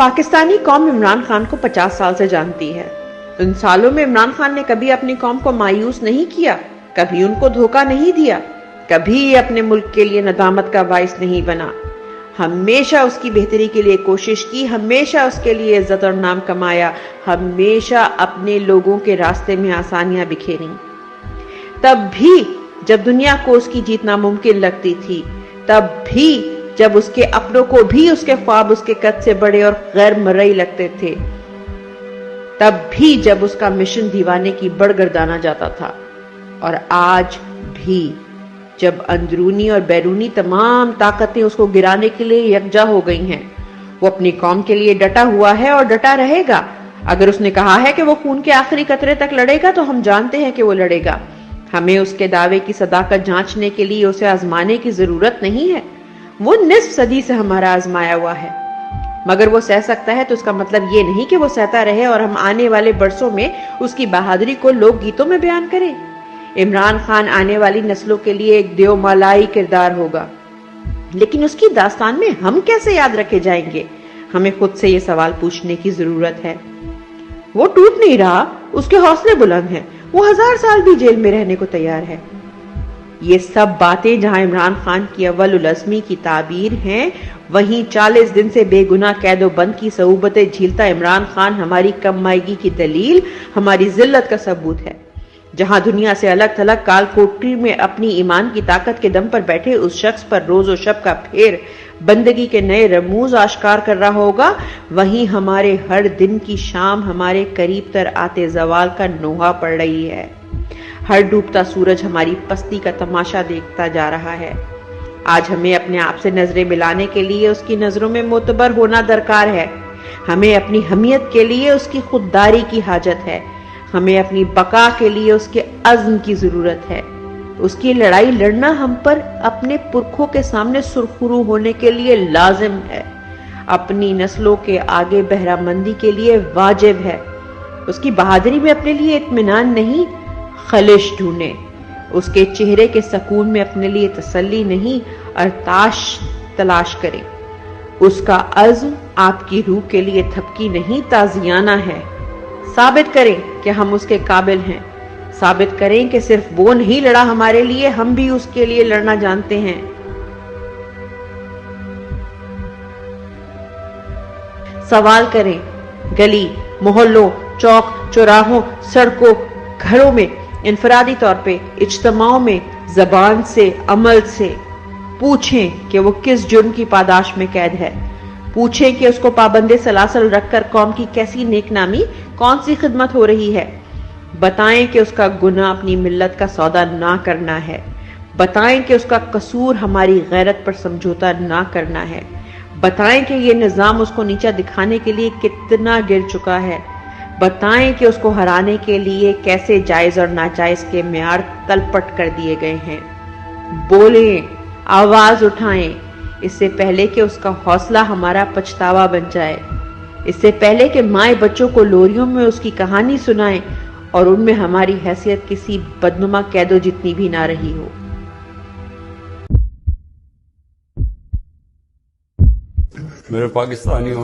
پاکستانی قوم عمران خان کو 50 سال سے جانتی ہے۔ ان سالوں میں عمران خان نے کبھی اپنی قوم کو مایوس نہیں کیا، کبھی ان کو دھوکہ نہیں دیا، کبھی اپنے ملک کے لیے ندامت کا باعث نہیں بنا۔ ہمیشہ اس کی بہتری کے لیے کوشش کی، ہمیشہ اس کے لیے عزت اور نام کمایا، ہمیشہ اپنے لوگوں کے راستے میں آسانیاں بکھیری۔ تب بھی جب دنیا کو اس کی جیت ناممکن لگتی تھی، تب بھی جب اس کے اپنوں کو بھی اس کے خواب اس کے قد سے بڑے اور غیر مرئی لگتے تھے، تب بھی جب اس کا مشن دیوانے کی بڑھ گردانا جاتا تھا، اور آج بھی جب اندرونی اور بیرونی تمام طاقتیں اس کو گرانے کے لیے یکجا ہو گئی ہیں، وہ اپنی قوم کے لیے ڈٹا ہوا ہے اور ڈٹا رہے گا۔ اگر اس نے کہا ہے کہ وہ خون کے آخری قطرے تک لڑے گا تو ہم جانتے ہیں کہ وہ لڑے گا۔ ہمیں اس کے دعوے کی صداقت جانچنے کے لیے اسے آزمانے کی ضرورت نہیں ہے۔ وہ نصف صدی سے ہمارا آزمایا ہوا ہے، مگر وہ سہ سکتا ہے تو اس کا مطلب یہ نہیں کہ وہ سہتا رہے اور ہم آنے والے برسوں میں اس کی بہادری کو لوک گیتوں میں بیان کریں۔ عمران خان آنے والی نسلوں کے لیے ایک دیو مالائی کردار ہوگا، لیکن اس کی داستان میں ہم کیسے یاد رکھے جائیں گے؟ ہمیں خود سے یہ سوال پوچھنے کی ضرورت ہے۔ وہ ٹوٹ نہیں رہا، اس کے حوصلے بلند ہیں، وہ 1000 سال بھی جیل میں رہنے کو تیار ہے۔ یہ سب باتیں جہاں عمران خان کی اول العزمی کی تعبیر ہیں، وہیں 40 دن سے بے گناہ قید و بند کی صعوبتیں جھیلتا عمران خان ہماری کم مائیگی کی دلیل، ہماری ذلت کا ثبوت ہے۔ جہاں دنیا سے الگ تھلگ کال کوٹری میں اپنی ایمان کی طاقت کے دم پر بیٹھے اس شخص پر روز و شب کا پھیر بندگی کے نئے رموز آشکار کر رہا ہوگا، وہیں ہمارے ہر دن کی شام ہمارے قریب تر آتے زوال کا نوحہ پڑ رہی ہے۔ ہر ڈوبتا سورج ہماری پستی کا تماشا دیکھتا جا رہا ہے۔ آج ہمیں اپنے آپ سے نظریں ملانے کے لیے اس کی نظروں میں معتبر ہونا درکار ہے۔ ہمیں اپنی حمیت کے لیے اس کی خودداری کی حاجت ہے۔ ہمیں اپنی بقا کے لیے اس کے عزم کی ضرورت ہے۔ اس کی لڑائی لڑنا ہم پر اپنے پرکھوں کے سامنے سرخرو ہونے کے لیے لازم ہے، اپنی نسلوں کے آگے بہرہ مندی کے لیے واجب ہے۔ اس کی بہادری میں اپنے لیے اطمینان نہیں، خلش ڈھونڈیں۔ اس کے چہرے کے سکون میں اپنے لیے تسلی نہیں، ارتاش تلاش کریں۔ اس کا عزم آپ کی روح کے لیے تھپکی نہیں، تازیانہ ہے۔ ثابت کریں کہ ہم اس کے قابل ہیں، ثابت کریں کہ صرف وہ نہیں لڑا ہمارے لیے، ہم بھی اس کے لیے لڑنا جانتے ہیں۔ سوال کریں، گلی، محلوں، چوک چوراہوں، سڑکوں، گھروں میں، انفرادی طور پہ، اجتماعوں میں، زبان سے، عمل سے پوچھیں کہ وہ کس جرم کی پاداش میں قید ہے۔ پوچھیں کہ اس کو پابند سلاسل رکھ کر قوم کی کیسی نیک نامی، کون سی خدمت ہو رہی ہے۔ بتائیں کہ اس کا گناہ اپنی ملت کا سودا نہ کرنا ہے۔ بتائیں کہ اس کا قصور ہماری غیرت پر سمجھوتا نہ کرنا ہے۔ بتائیں کہ یہ نظام اس کو نیچا دکھانے کے لیے کتنا گر چکا ہے۔ بتائیں کہ اس کو ہرانے کے لیے کیسے جائز اور ناجائز کے معیار تلپٹ کر دیے گئے ہیں۔ بولیں، آواز اٹھائیں، اس سے پہلے کہ اس کا حوصلہ ہمارا پچھتاوا بن جائے، اس سے پہلے کہ مائیں بچوں کو لوریوں میں اس کی کہانی سنائیں اور ان میں ہماری حیثیت کسی بدنما قیدوں جتنی بھی نہ رہی ہو۔ میرے پاکستانیوں،